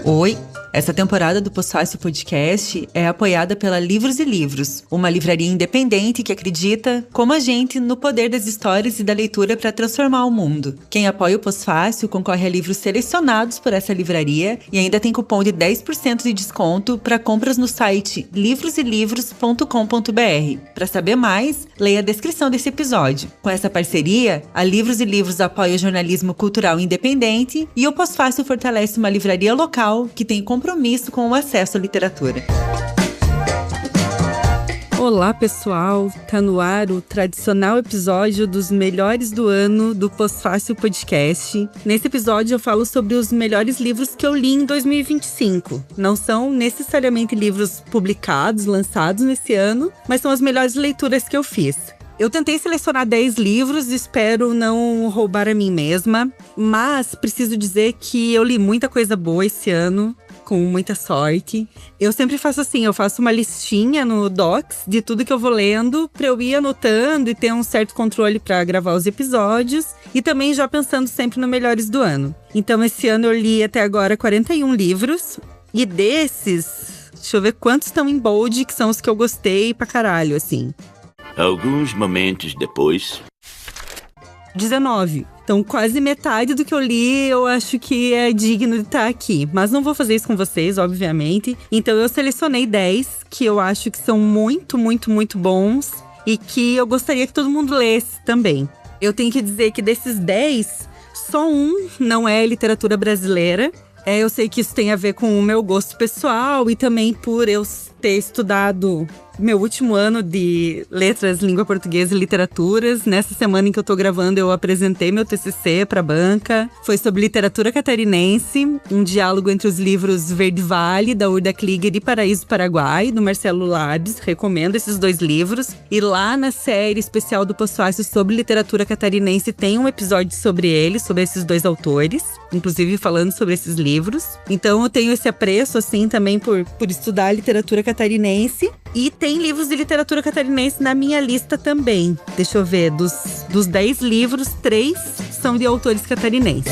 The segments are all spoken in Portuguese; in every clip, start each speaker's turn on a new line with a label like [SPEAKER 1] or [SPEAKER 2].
[SPEAKER 1] Oi! Essa temporada do Pós-Fácil Podcast é apoiada pela Livros e Livros, uma livraria independente que acredita, como a gente, no poder das histórias e da leitura para transformar o mundo. Quem apoia o Pós-Fácil concorre a livros selecionados por essa livraria e ainda tem cupom de 10% de desconto para compras no site livroselivros.com.br. Para saber mais, leia a descrição desse episódio. Com essa parceria, a Livros e Livros apoia o jornalismo cultural independente e o Pós-Fácil fortalece uma livraria local que tem compromisso com o acesso à literatura.
[SPEAKER 2] Olá pessoal, tá no ar o tradicional episódio dos melhores do ano do Pós-Fácil Podcast. Nesse episódio eu falo sobre os melhores livros que eu li em 2025. Não são necessariamente livros publicados, lançados nesse ano, mas são as melhores leituras que eu fiz. Eu tentei selecionar 10 livros, espero não roubar a mim mesma, mas preciso dizer que eu li muita coisa boa esse ano, com muita sorte. Eu sempre faço assim, eu faço uma listinha no Docs de tudo que eu vou lendo pra eu ir anotando e ter um certo controle pra gravar os episódios e também já pensando sempre no melhores do ano. Então esse ano eu li até agora 41 livros e desses, deixa eu ver quantos estão em bold, que são os que eu gostei pra caralho, assim.
[SPEAKER 3] Alguns momentos depois...
[SPEAKER 2] 19. Então, quase metade do que eu li, eu acho que é digno de estar aqui. Mas não vou fazer isso com vocês, obviamente. Então, eu selecionei 10 que eu acho que são muito, muito, muito bons. E que eu gostaria que todo mundo lesse também. Eu tenho que dizer que desses 10, só um não é literatura brasileira. Eu sei que isso tem a ver com o meu gosto pessoal e também por eu ter estudado meu último ano de Letras, Língua Portuguesa e Literaturas. Nessa semana em que eu tô gravando, eu apresentei meu TCC pra banca. Foi sobre literatura catarinense, um diálogo entre os livros Verde Vale, da Urda Klieger, e Paraíso Paraguai, do Marcelo Labs. Recomendo esses 2 livros. E lá na série especial do Pós-Fácil sobre literatura catarinense tem um episódio sobre eles, sobre esses 2 autores, inclusive falando sobre esses livros. Então eu tenho esse apreço, assim, também por estudar literatura catarinense. E tem livros de literatura catarinense na minha lista também. Deixa eu ver, dos 10 livros, 3 são de autores catarinenses.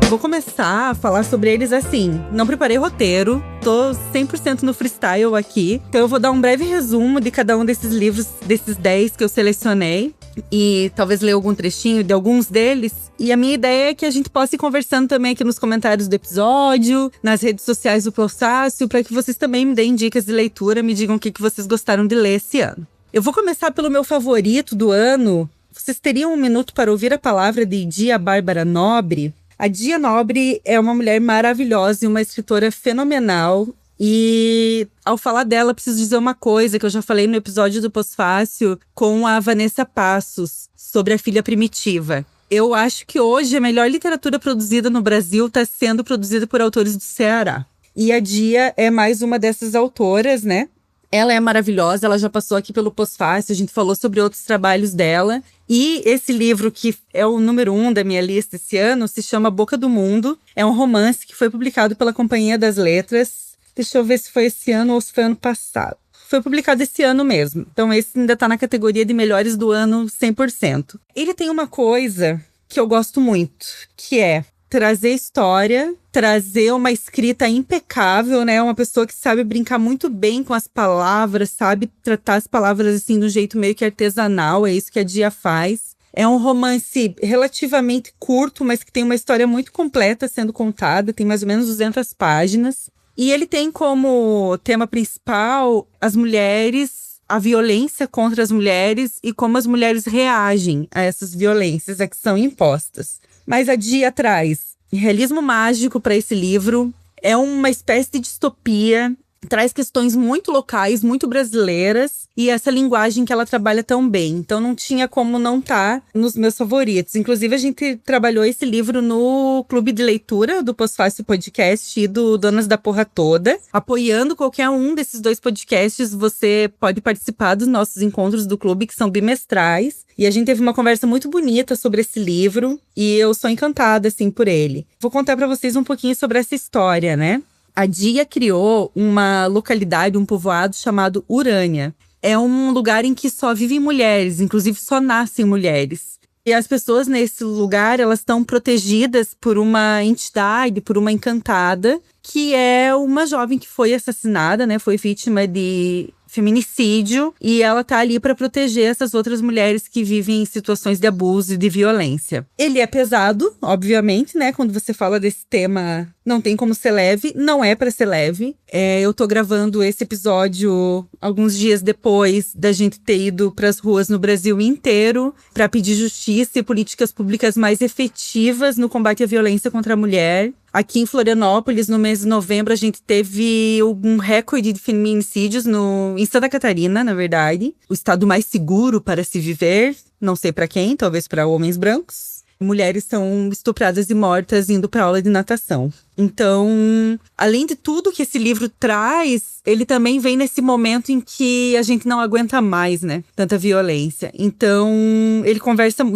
[SPEAKER 2] Vou começar a falar sobre eles assim. Não preparei roteiro, tô 100% no freestyle aqui. Então eu vou dar um breve resumo de cada um desses livros, desses 10 que eu selecionei. E talvez ler algum trechinho de alguns deles. E a minha ideia é que a gente possa ir conversando também aqui nos comentários do episódio, nas redes sociais do Pós-Fácil, para que vocês também me deem dicas de leitura, me digam o que vocês gostaram de ler esse ano. Eu vou começar pelo meu favorito do ano. Vocês teriam um minuto para ouvir a palavra de Dia Bárbara Nobre? A Dia Nobre é uma mulher maravilhosa e uma escritora fenomenal. E ao falar dela, preciso dizer uma coisa que eu já falei no episódio do Pós-Fácil com a Vanessa Passos, sobre a filha primitiva. Eu acho que hoje a melhor literatura produzida no Brasil está sendo produzida por autores do Ceará. E a Dia é mais uma dessas autoras, né? Ela é maravilhosa, ela já passou aqui pelo Pós-Fácil, a gente falou sobre outros trabalhos dela. E esse livro, que é o número 1 da minha lista esse ano, se chama Boca do Mundo. É um romance que foi publicado pela Companhia das Letras. Deixa eu ver se foi esse ano ou se foi ano passado. Foi publicado esse ano mesmo. Então esse ainda tá na categoria de melhores do ano 100%. Ele tem uma coisa que eu gosto muito, que é trazer história, trazer uma escrita impecável, né? Uma pessoa que sabe brincar muito bem com as palavras, sabe tratar as palavras assim de um jeito meio que artesanal. É isso que a Dia faz. É um romance relativamente curto, mas que tem uma história muito completa sendo contada. Tem mais ou menos 200 páginas. E ele tem como tema principal as mulheres, a violência contra as mulheres e como as mulheres reagem a essas violências a que são impostas. Mas a Dia traz realismo mágico para esse livro, é uma espécie de distopia, traz questões muito locais, muito brasileiras, e essa linguagem que ela trabalha tão bem. Então não tinha como não estar nos meus favoritos. Inclusive a gente trabalhou esse livro no clube de leitura do Pós-Fácil Podcast e do Donas da Porra Toda. Apoiando qualquer um desses 2 podcasts, você pode participar dos nossos encontros do clube, que são bimestrais. E a gente teve uma conversa muito bonita sobre esse livro, e eu sou encantada, assim, por ele. Vou contar pra vocês um pouquinho sobre essa história, né? A Dia criou uma localidade, um povoado chamado Urânia. é um lugar em que só vivem mulheres, inclusive só nascem mulheres. E as pessoas nesse lugar, elas estão protegidas por uma entidade, por uma encantada, que é uma jovem que foi assassinada, né? Foi vítima de feminicídio. E ela tá ali para proteger essas outras mulheres que vivem em situações de abuso e de violência. Ele é pesado, obviamente, né? Quando você fala desse tema, não tem como ser leve. Não é para ser leve. Eu tô gravando esse episódio alguns dias depois da gente ter ido pras ruas no Brasil inteiro para pedir justiça e políticas públicas mais efetivas no combate à violência contra a mulher. Aqui em Florianópolis, no mês de novembro, a gente teve um recorde de feminicídios em Santa Catarina, na verdade. O estado mais seguro para se viver, não sei para quem, talvez para homens brancos. Mulheres são estupradas e mortas indo para aula de natação. Então, além de tudo que esse livro traz, ele também vem nesse momento em que a gente não aguenta mais, né? Tanta violência. Então, ele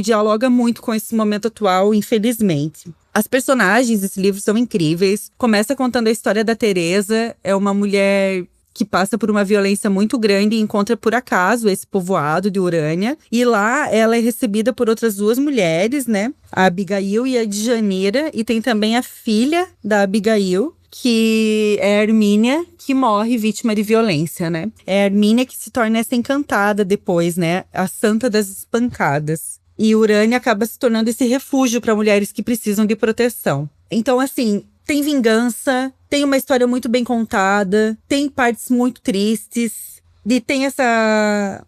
[SPEAKER 2] dialoga muito com esse momento atual, infelizmente. As personagens desse livro são incríveis. Começa contando a história da Teresa. É uma mulher que passa por uma violência muito grande e encontra por acaso esse povoado de Urânia. E lá ela é recebida por outras duas mulheres, né? A Abigail e a Djanira. E tem também a filha da Abigail, que é a Hermínia, que morre vítima de violência, né? É a Hermínia que se torna essa encantada depois, né? A santa das espancadas. E Urânia acaba se tornando esse refúgio para mulheres que precisam de proteção. Então, assim, tem vingança, tem uma história muito bem contada, tem partes muito tristes, e tem essa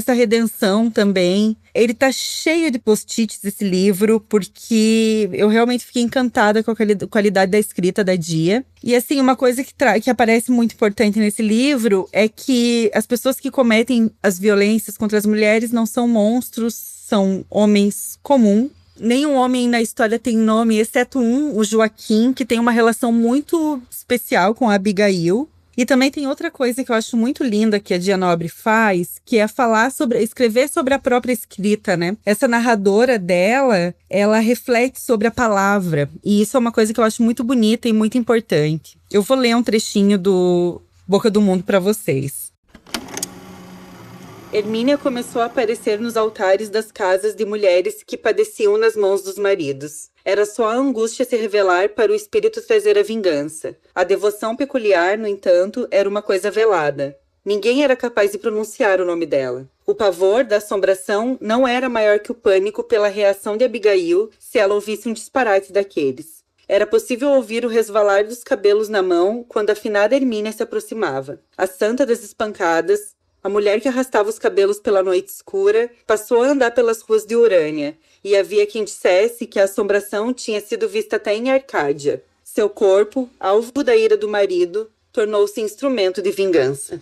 [SPEAKER 2] redenção também. Ele tá cheio de post-its, esse livro, porque eu realmente fiquei encantada com a qualidade da escrita da Dia. E assim, uma coisa que aparece muito importante nesse livro é que as pessoas que cometem as violências contra as mulheres não são monstros, são homens comuns. Nenhum homem na história tem nome, exceto o Joaquim, que tem uma relação muito especial com a Abigail. E também tem outra coisa que eu acho muito linda que a Dia Nobre faz, que é escrever sobre a própria escrita, né? Essa narradora dela, ela reflete sobre a palavra. E isso é uma coisa que eu acho muito bonita e muito importante. Eu vou ler um trechinho do Boca do Mundo para vocês. Hermínia começou a aparecer nos altares das casas de mulheres que padeciam nas mãos dos maridos. Era só a angústia se revelar para o espírito trazer a vingança. A devoção peculiar, no entanto, era uma coisa velada. Ninguém era capaz de pronunciar o nome dela. O pavor da assombração não era maior que o pânico pela reação de Abigail se ela ouvisse um disparate daqueles. Era possível ouvir o resvalar dos cabelos na mão quando a finada Hermínia se aproximava. A santa das espancadas, a mulher que arrastava os cabelos pela noite escura, passou a andar pelas ruas de Urânia, e havia quem dissesse que a assombração tinha sido vista até em Arcádia. Seu corpo, alvo da ira do marido, tornou-se instrumento de vingança.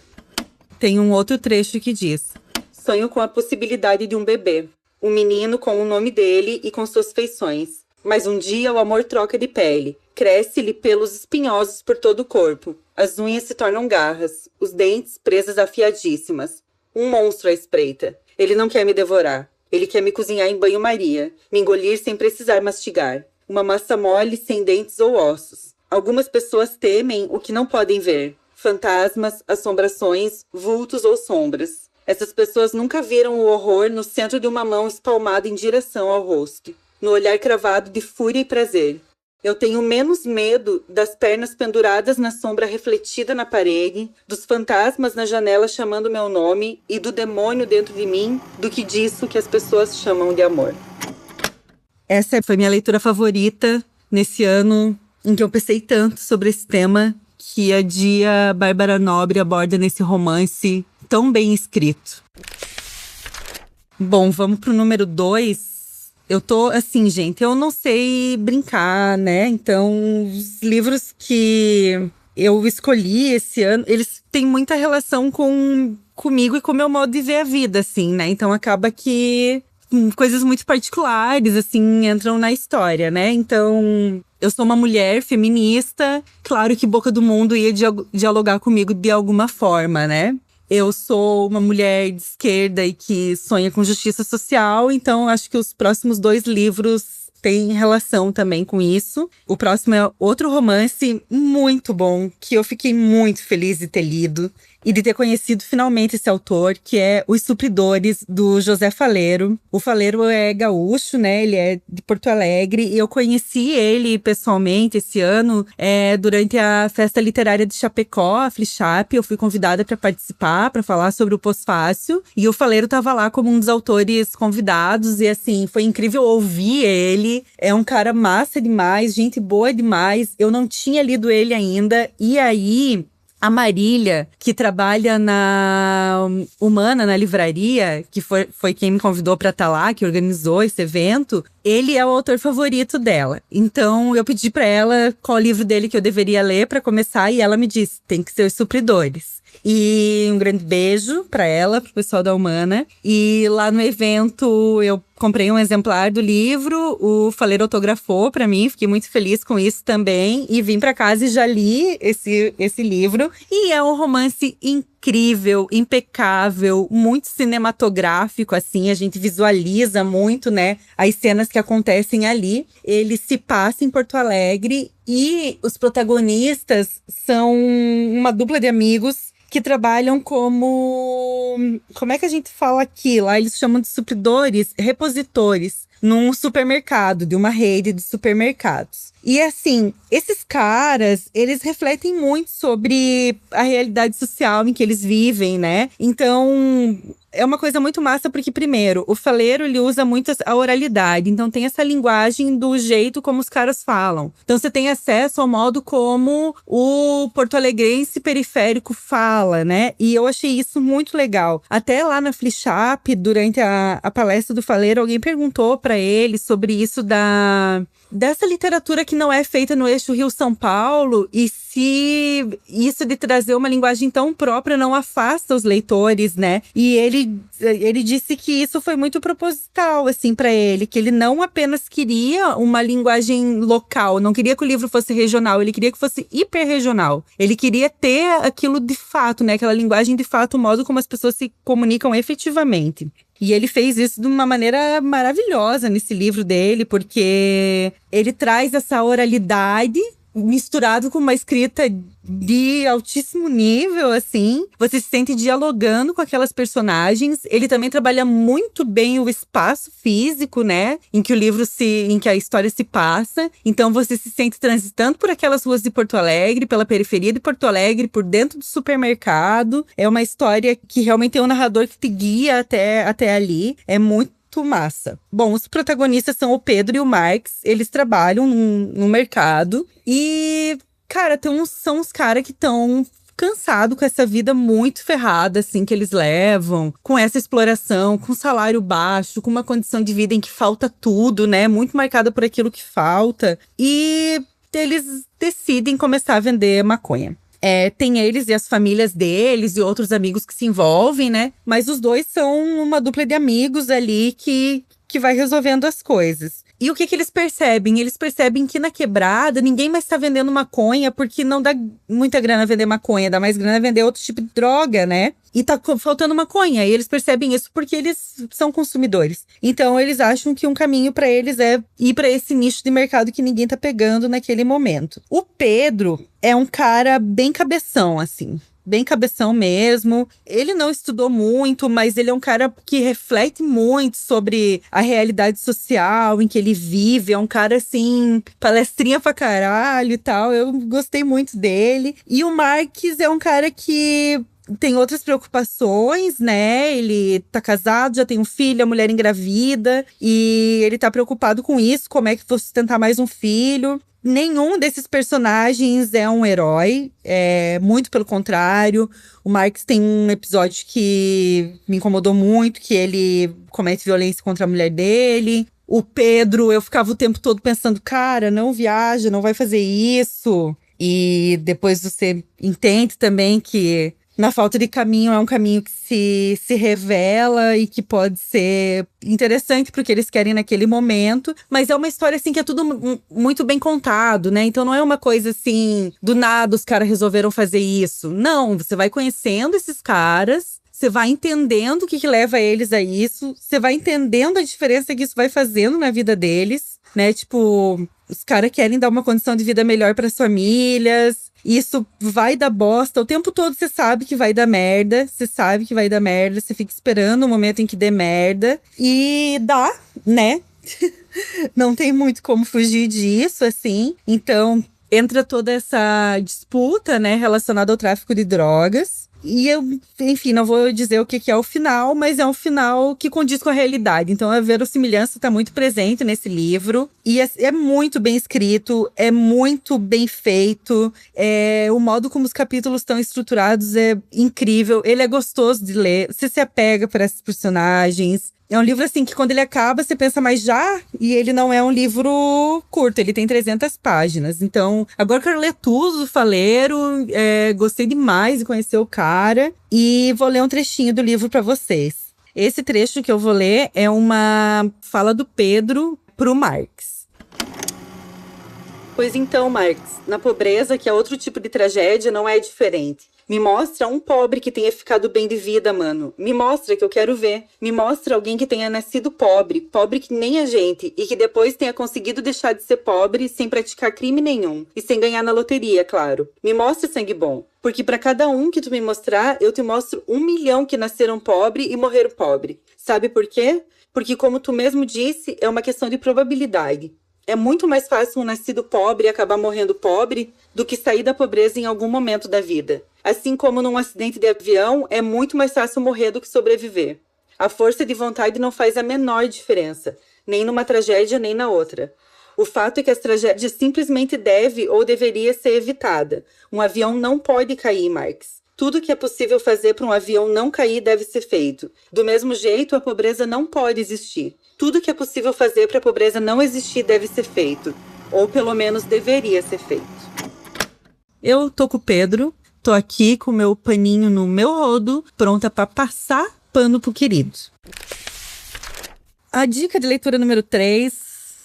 [SPEAKER 2] Tem um outro trecho que diz: sonho com a possibilidade de um bebê, um menino com o nome dele e com suas feições. Mas um dia o amor troca de pele, cresce-lhe pelos espinhosos por todo o corpo. As unhas se tornam garras, os dentes presas afiadíssimas. Um monstro à espreita. Ele não quer me devorar. Ele quer me cozinhar em banho-maria, me engolir sem precisar mastigar. Uma massa mole sem dentes ou ossos. Algumas pessoas temem o que não podem ver. Fantasmas, assombrações, vultos ou sombras. Essas pessoas nunca viram o horror no centro de uma mão espalmada em direção ao rosto, no olhar cravado de fúria e prazer. Eu tenho menos medo das pernas penduradas na sombra refletida na parede, dos fantasmas na janela chamando meu nome e do demônio dentro de mim do que disso que as pessoas chamam de amor. Essa foi minha leitura favorita nesse ano em que eu pensei tanto sobre esse tema que a Dia Bárbara Nobre aborda nesse romance tão bem escrito. Bom, vamos pro número 2. Eu tô assim, gente, eu não sei brincar, né? Então, os livros que eu escolhi esse ano, eles têm muita relação comigo e com o meu modo de ver a vida, assim, né? Então, acaba que coisas muito particulares, assim, entram na história, né? Então, eu sou uma mulher feminista, claro que Boca do Mundo ia dialogar comigo de alguma forma, né? Eu sou uma mulher de esquerda e que sonha com justiça social, então acho que os próximos 2 livros têm relação também com isso. O próximo é outro romance muito bom, que eu fiquei muito feliz de ter lido, e de ter conhecido finalmente esse autor, que é Os Supridores, do José Faleiro. O Faleiro é gaúcho, né? Ele é de Porto Alegre, e eu conheci ele pessoalmente esse ano durante a Festa Literária de Chapecó, a Flixap. Eu fui convidada para participar, para falar sobre o Pós-Fácil, e o Faleiro estava lá como um dos autores convidados, e assim, foi incrível ouvir ele. É um cara massa demais, gente boa demais. Eu não tinha lido ele ainda, e aí a Marília, que trabalha na Humana, na livraria, que foi quem me convidou para estar lá, que organizou esse evento, ele é o autor favorito dela. Então, eu pedi para ela qual livro dele que eu deveria ler para começar, e ela me disse, tem que ser Os Supridores. E um grande beijo para ela, pro pessoal da Humana. E lá no evento, eu comprei um exemplar do livro, o Faleiro autografou para mim, fiquei muito feliz com isso também. E vim para casa e já li esse livro. E é um romance incrível, impecável, muito cinematográfico, assim, a gente visualiza muito, né, as cenas que acontecem ali. Ele se passa em Porto Alegre e os protagonistas são uma dupla de amigos que trabalham como é que a gente fala aqui? Lá eles chamam de supridores, repositores, num supermercado, de uma rede de supermercados. E assim, esses caras, eles refletem muito sobre a realidade social em que eles vivem, né? Então, é uma coisa muito massa porque, primeiro, o Faleiro, ele usa muito a oralidade. Então, tem essa linguagem do jeito como os caras falam. Então, você tem acesso ao modo como o porto-alegrense periférico fala, né? E eu achei isso muito legal. Até lá na Flixap, durante a palestra do Faleiro, alguém perguntou para ele sobre isso dessa literatura que não é feita no eixo Rio-São Paulo, e se isso de trazer uma linguagem tão própria não afasta os leitores, né? E ele disse que isso foi muito proposital, assim, para ele, que ele não apenas queria uma linguagem local, não queria que o livro fosse regional, ele queria que fosse hiperregional. Ele queria ter aquilo de fato, né? Aquela linguagem de fato, o modo como as pessoas se comunicam efetivamente. E ele fez isso de uma maneira maravilhosa nesse livro dele, porque ele traz essa oralidade misturado com uma escrita de altíssimo nível, assim. Você se sente dialogando com aquelas personagens. Ele também trabalha muito bem o espaço físico, né? Em que a história se passa. Então você se sente transitando por aquelas ruas de Porto Alegre, pela periferia de Porto Alegre, por dentro do supermercado. É uma história que realmente tem um narrador que te guia até ali. É muito massa. Bom, os protagonistas são o Pedro e o Marx. Eles trabalham no mercado e, cara, são os caras que estão cansados com essa vida muito ferrada, assim, que eles levam, com essa exploração, com salário baixo, com uma condição de vida em que falta tudo, né? Muito marcada por aquilo que falta. E eles decidem começar a vender maconha. Tem eles e as famílias deles e outros amigos que se envolvem, né? Mas os dois são uma dupla de amigos ali que vai resolvendo as coisas. E o que eles percebem? Eles percebem que na quebrada ninguém mais tá vendendo maconha porque não dá muita grana vender maconha, dá mais grana vender outro tipo de droga, né? E tá faltando maconha. E eles percebem isso porque eles são consumidores. Então eles acham que um caminho pra eles é ir pra esse nicho de mercado que ninguém tá pegando naquele momento. O Pedro é um cara bem cabeção, assim. Bem cabeção mesmo. Ele não estudou muito, mas ele é um cara que reflete muito sobre a realidade social em que ele vive. É um cara, assim, palestrinha pra caralho e tal. Eu gostei muito dele. E o Marques é um cara que tem outras preocupações, né? Ele tá casado, já tem um filho, a mulher engravida. E ele tá preocupado com isso, como é que vou sustentar mais um filho. Nenhum desses personagens é um herói, muito pelo contrário. O Marx tem um episódio que me incomodou muito, que ele comete violência contra a mulher dele. O Pedro, eu ficava o tempo todo pensando, cara, não viaja, não vai fazer isso. E depois você entende também que na falta de caminho é um caminho que se revela e que pode ser interessante pro que eles querem naquele momento. Mas é uma história, assim, que é tudo muito bem contado, né? Então não é uma coisa, assim, do nada os caras resolveram fazer isso. Não, você vai conhecendo esses caras, você vai entendendo o que leva eles a isso, você vai entendendo a diferença que isso vai fazendo na vida deles, né? Tipo, Os caras querem dar uma condição de vida melhor para as famílias. Isso vai dar bosta. O tempo todo você sabe que vai dar merda. Você sabe que vai dar merda. Você fica esperando o momento em que dê merda. E dá, né? Não tem muito como fugir disso, assim. Então, entra toda essa disputa, né, relacionada ao tráfico de drogas. E eu, enfim, não vou dizer o que é o final, mas é um final que condiz com a realidade. Então a verossimilhança está muito presente nesse livro. E é muito bem escrito, é muito bem feito. O modo como os capítulos estão estruturados é incrível. Ele é gostoso de ler, você se apega para esses personagens. É um livro, assim, que quando ele acaba, você pensa, mas já? E ele não é um livro curto, ele tem 300 páginas. Então, agora eu quero ler tudo do Faleiro, gostei demais de conhecer o cara. E vou ler um trechinho do livro para vocês. Esse trecho que eu vou ler é uma fala do Pedro pro Marx. Pois então, Marx, na pobreza, que é outro tipo de tragédia, não é diferente. Me mostra um pobre que tenha ficado bem de vida, mano. Me mostra que eu quero ver. Me mostra alguém que tenha nascido pobre, pobre que nem a gente, e que depois tenha conseguido deixar de ser pobre sem praticar crime nenhum. E sem ganhar na loteria, claro. Me mostra sangue bom. Porque para cada um que tu me mostrar, eu te mostro 1 milhão que nasceram pobre e morreram pobre. Sabe por quê? Porque, como tu mesmo disse, é uma questão de probabilidade. É muito mais fácil um nascido pobre acabar morrendo pobre do que sair da pobreza em algum momento da vida. Assim como num acidente de avião, é muito mais fácil morrer do que sobreviver. A força de vontade não faz a menor diferença, nem numa tragédia nem na outra. O fato é que as tragédias simplesmente deve ou deveria ser evitada. Um avião não pode cair, Marx. Tudo que é possível fazer para um avião não cair deve ser feito. Do mesmo jeito, a pobreza não pode existir. Tudo que é possível fazer para a pobreza não existir deve ser feito. Ou pelo menos deveria ser feito. Eu tô com o Pedro, tô aqui com o meu paninho no meu rodo, pronta para passar pano pro querido. A dica de leitura número 3,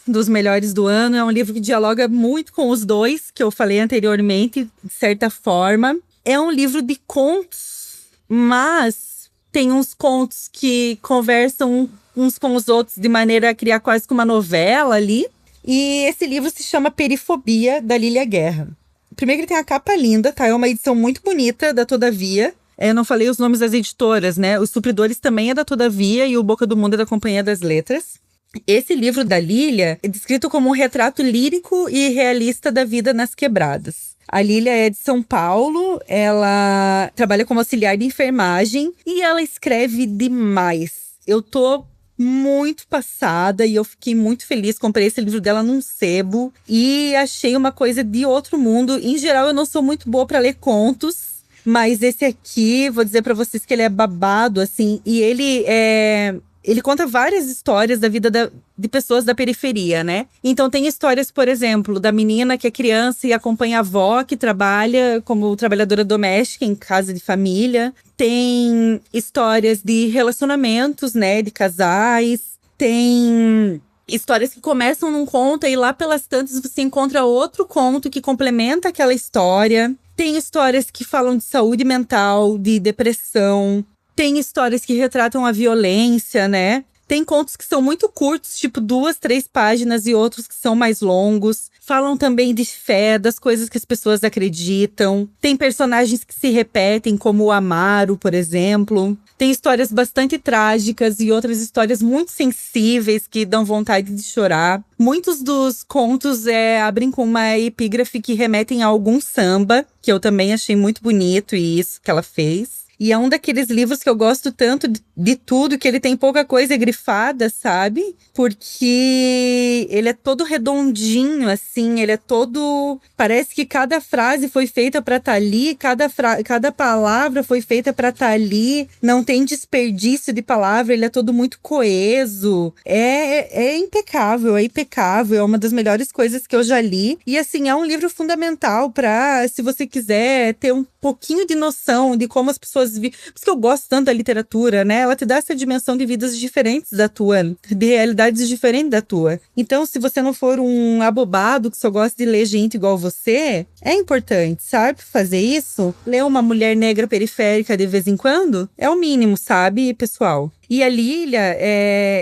[SPEAKER 2] dos melhores do ano, é um livro que dialoga muito com os dois, que eu falei anteriormente, de certa forma. É um livro de contos, mas tem uns contos que conversam uns com os outros de maneira a criar quase que uma novela ali. E esse livro se chama Perifobia, da Lília Guerra. Primeiro que ele tem a capa linda, tá? É uma edição muito bonita da Todavia. Eu não falei os nomes das editoras, né? Os Supridores também é da Todavia e o Boca do Mundo é da Companhia das Letras. Esse livro da Lília é descrito como um retrato lírico e realista da vida nas quebradas. A Lília é de São Paulo, ela trabalha como auxiliar de enfermagem e ela escreve demais. Eu tô muito passada e eu fiquei muito feliz. Comprei esse livro dela num sebo e achei uma coisa de outro mundo. Em geral, eu não sou muito boa para ler contos, mas esse aqui, vou dizer para vocês que ele é babado, assim, e ele conta várias histórias da vida de pessoas da periferia, né? Então tem histórias, por exemplo, da menina que é criança e acompanha a avó, que trabalha como trabalhadora doméstica em casa de família. Tem histórias de relacionamentos, né? De casais. Tem histórias que começam num conto e lá pelas tantas você encontra outro conto que complementa aquela história. Tem histórias que falam de saúde mental, de depressão. Tem histórias que retratam a violência, né? Tem contos que são muito curtos, tipo 2, 3 páginas, e outros que são mais longos. Falam também de fé, das coisas que as pessoas acreditam. Tem personagens que se repetem, como o Amaro, por exemplo. Tem histórias bastante trágicas e outras histórias muito sensíveis que dão vontade de chorar. Muitos dos contos abrem com uma epígrafe que remetem a algum samba, que eu também achei muito bonito, e isso que ela fez. E é um daqueles livros que eu gosto tanto de tudo, que ele tem pouca coisa grifada, sabe? Porque ele é todo redondinho, assim, ele é todo... Parece que cada frase foi feita pra estar ali, cada palavra foi feita pra estar ali. Não tem desperdício de palavra, ele é todo muito coeso. É impecável, é impecável, é uma das melhores coisas que eu já li. E, assim, é um livro fundamental pra, se você quiser ter um pouquinho de noção de como as pessoas vivem. Por isso que eu gosto tanto da literatura, né? Ela te dá essa dimensão de vidas diferentes da tua, de realidades diferentes da tua. Então, se você não for um abobado que só gosta de ler gente igual você, é importante, sabe? Fazer isso. Ler uma mulher negra periférica de vez em quando é o mínimo, sabe, pessoal? E a Lilia,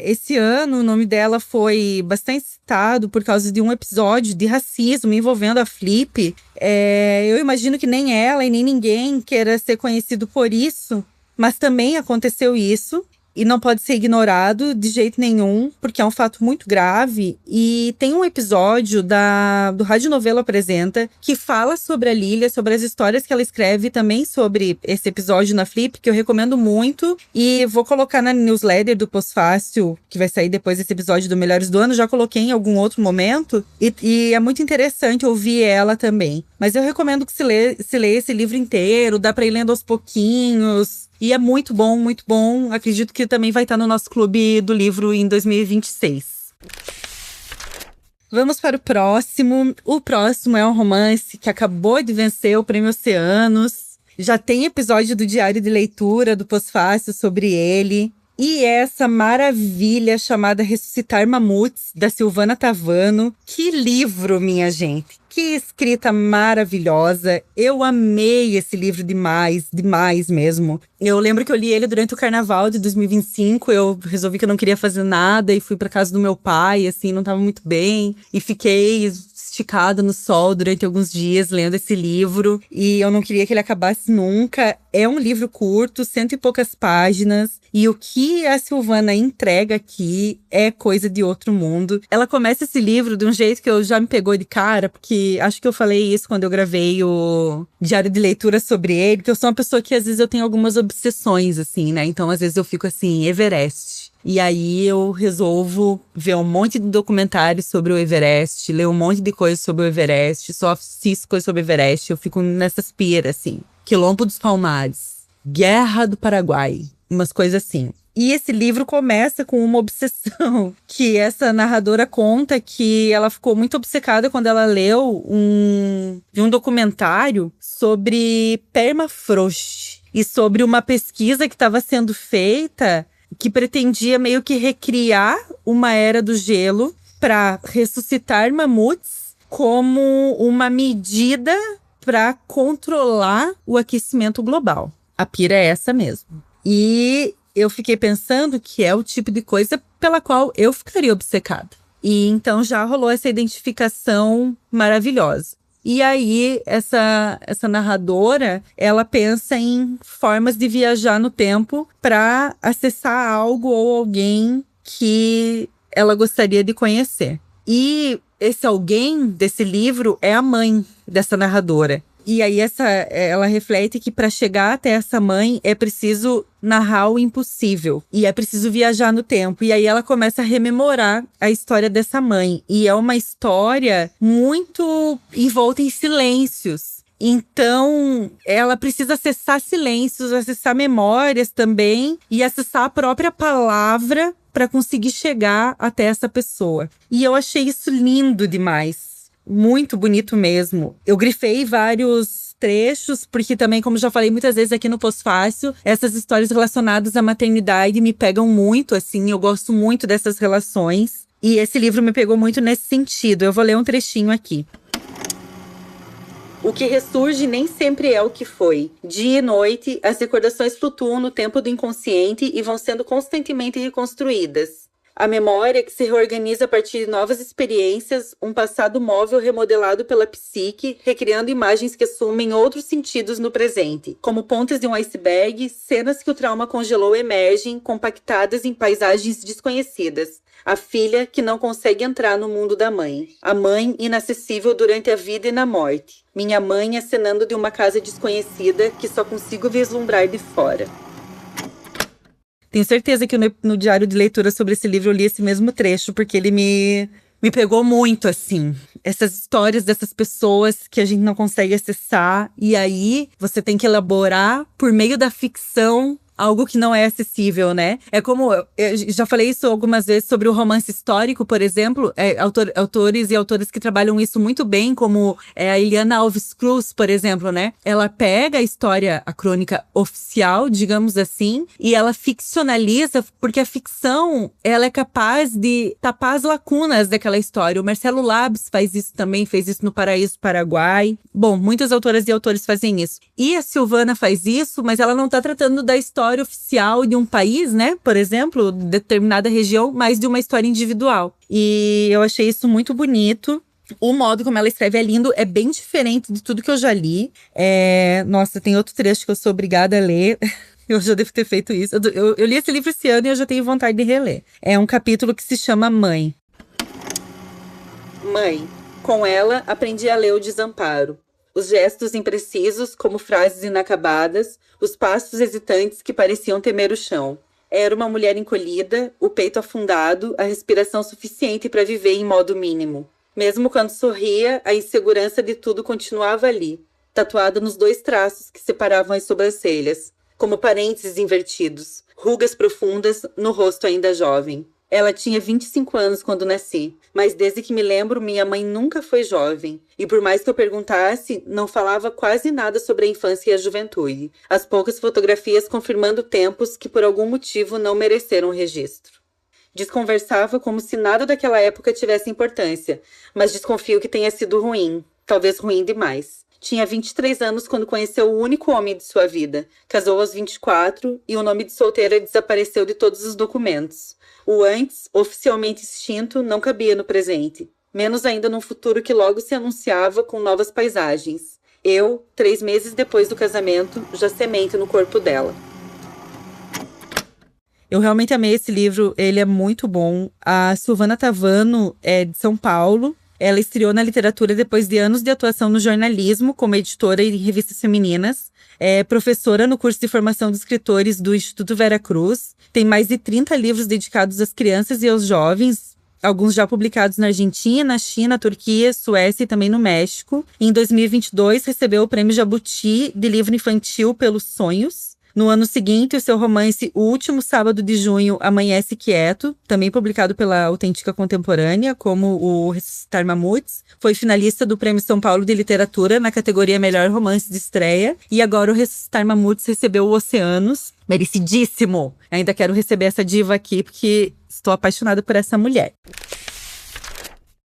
[SPEAKER 2] esse ano, o nome dela foi bastante citado por causa de um episódio de racismo envolvendo a Flip. Eu imagino que nem ela e nem ninguém queira ser conhecido por isso, mas também aconteceu isso. E não pode ser ignorado de jeito nenhum, porque é um fato muito grave. E tem um episódio do Rádio Novelo Apresenta que fala sobre a Lilia, sobre as histórias que ela escreve, também sobre esse episódio na Flip, que eu recomendo muito. E vou colocar na newsletter do Pós-Fácil, que vai sair depois desse episódio do Melhores do Ano. Já coloquei em algum outro momento. E é muito interessante ouvir ela também. Mas eu recomendo que se lê esse livro inteiro, dá pra ir lendo aos pouquinhos. E é muito bom, muito bom. Acredito que também vai estar no nosso clube do livro em 2026. Vamos para o próximo. O próximo é um romance que acabou de vencer o Prêmio Oceanos. Já tem episódio do Diário de Leitura do Pós-Fácil sobre ele. E essa maravilha chamada Ressuscitar Mamutes, da Silvana Tavano. Que livro, minha gente! Que escrita maravilhosa. Eu amei esse livro demais, demais mesmo. Eu lembro que eu li ele durante o Carnaval de 2025. Eu resolvi que eu não queria fazer nada e fui pra casa do meu pai, assim, não tava muito bem. E fiquei esticada no sol durante alguns dias lendo esse livro. E eu não queria que ele acabasse nunca. É um livro curto, 100 e poucas páginas. E o que a Silvana entrega aqui é coisa de outro mundo. Ela começa esse livro de um jeito que eu já me pegou de cara, porque acho que eu falei isso quando eu gravei o diário de leitura sobre ele, porque eu sou uma pessoa que às vezes eu tenho algumas obsessões, assim, né? Então às vezes eu fico assim, Everest. E aí eu resolvo ver um monte de documentários sobre o Everest, ler um monte de coisas sobre o Everest, só assisto coisas sobre o Everest, eu fico nessas piras, assim. Quilombo dos Palmares, Guerra do Paraguai, umas coisas assim. E esse livro começa com uma obsessão, que essa narradora conta que ela ficou muito obcecada quando ela leu um documentário sobre permafrost e sobre uma pesquisa que estava sendo feita que pretendia meio que recriar uma era do gelo para ressuscitar mamutes como uma medida para controlar o aquecimento global. A pira é essa mesmo. E eu fiquei pensando que é o tipo de coisa pela qual eu ficaria obcecada. E então já rolou essa identificação maravilhosa. E aí, essa narradora, ela pensa em formas de viajar no tempo para acessar algo ou alguém que ela gostaria de conhecer. E esse alguém desse livro é a mãe dessa narradora. E aí ela reflete que para chegar até essa mãe é preciso narrar o impossível. E é preciso viajar no tempo. E aí ela começa a rememorar a história dessa mãe. E é uma história muito envolta em silêncios. Então, ela precisa acessar silêncios, acessar memórias também. E acessar a própria palavra para conseguir chegar até essa pessoa. E eu achei isso lindo demais. Muito bonito mesmo. Eu grifei vários trechos, porque também, como já falei muitas vezes aqui no Pós-Fácil, essas histórias relacionadas à maternidade me pegam muito, assim, eu gosto muito dessas relações. E esse livro me pegou muito nesse sentido. Eu vou ler um trechinho aqui. O que ressurge nem sempre é o que foi. Dia e noite, as recordações flutuam no tempo do inconsciente e vão sendo constantemente reconstruídas. A memória que se reorganiza a partir de novas experiências, um passado móvel remodelado pela psique, recriando imagens que assumem outros sentidos no presente, como pontas de um iceberg, cenas que o trauma congelou emergem, compactadas em paisagens desconhecidas. A filha que não consegue entrar no mundo da mãe. A mãe inacessível durante a vida e na morte. Minha mãe acenando de uma casa desconhecida que só consigo vislumbrar de fora. Tenho certeza que no diário de leitura sobre esse livro eu li esse mesmo trecho, porque ele me pegou muito, assim. Essas histórias dessas pessoas que a gente não consegue acessar. E aí, você tem que elaborar, por meio da ficção, algo que não é acessível, né? É como, eu já falei isso algumas vezes sobre o romance histórico, por exemplo, autores e autoras que trabalham isso muito bem, como a Eliana Alves Cruz, por exemplo, né? Ela pega a história, a crônica oficial, digamos assim, e ela ficcionaliza, porque a ficção, ela é capaz de tapar as lacunas daquela história. O Marcelo Labs faz isso também, fez isso no Paraíso Paraguai. Bom, muitas autoras e autores fazem isso. E a Silvana faz isso, mas ela não tá tratando da história história oficial de um país, né? Por exemplo, determinada região, mas de uma história individual. E eu achei isso muito bonito. O modo como ela escreve é lindo, é bem diferente de tudo que eu já li. Nossa, tem outro trecho que eu sou obrigada a ler. Eu já devo ter feito isso. Eu li esse livro esse ano e eu já tenho vontade de reler. É um capítulo que se chama Mãe. Mãe. Com ela, aprendi a ler o desamparo. Os gestos imprecisos, como frases inacabadas, os passos hesitantes que pareciam temer o chão. Era uma mulher encolhida, o peito afundado, a respiração suficiente para viver em modo mínimo. Mesmo quando sorria, a insegurança de tudo continuava ali, tatuada nos 2 traços que separavam as sobrancelhas, como parênteses invertidos, rugas profundas no rosto ainda jovem. Ela tinha 25 anos quando nasci, mas desde que me lembro, minha mãe nunca foi jovem. E por mais que eu perguntasse, não falava quase nada sobre a infância e a juventude. As poucas fotografias confirmando tempos que por algum motivo não mereceram registro. Desconversava como se nada daquela época tivesse importância, mas desconfio que tenha sido ruim, talvez ruim demais. Tinha 23 anos quando conheceu o único homem de sua vida. Casou aos 24 e o nome de solteira desapareceu de todos os documentos. O antes, oficialmente extinto, não cabia no presente. Menos ainda num futuro que logo se anunciava com novas paisagens. Eu, 3 meses depois do casamento, já semente no corpo dela. Eu realmente amei esse livro, ele é muito bom. A Silvana Tavano é de São Paulo. Ela estreou na literatura depois de anos de atuação no jornalismo, como editora em revistas femininas. É professora no curso de formação de escritores do Instituto Vera Cruz. Tem mais de 30 livros dedicados às crianças e aos jovens, alguns já publicados na Argentina, China, Turquia, Suécia e também no México. Em 2022, recebeu o Prêmio Jabuti de livro infantil pelos Sonhos. No ano seguinte, o seu romance O Último Sábado de Junho Amanhece Quieto, também publicado pela Autêntica Contemporânea, como o Ressuscitar Mamutes, foi finalista do Prêmio São Paulo de Literatura na categoria Melhor Romance de Estreia. E agora o Ressuscitar Mamutes recebeu o Oceanos. Merecidíssimo! Ainda quero receber essa diva aqui, porque estou apaixonada por essa mulher.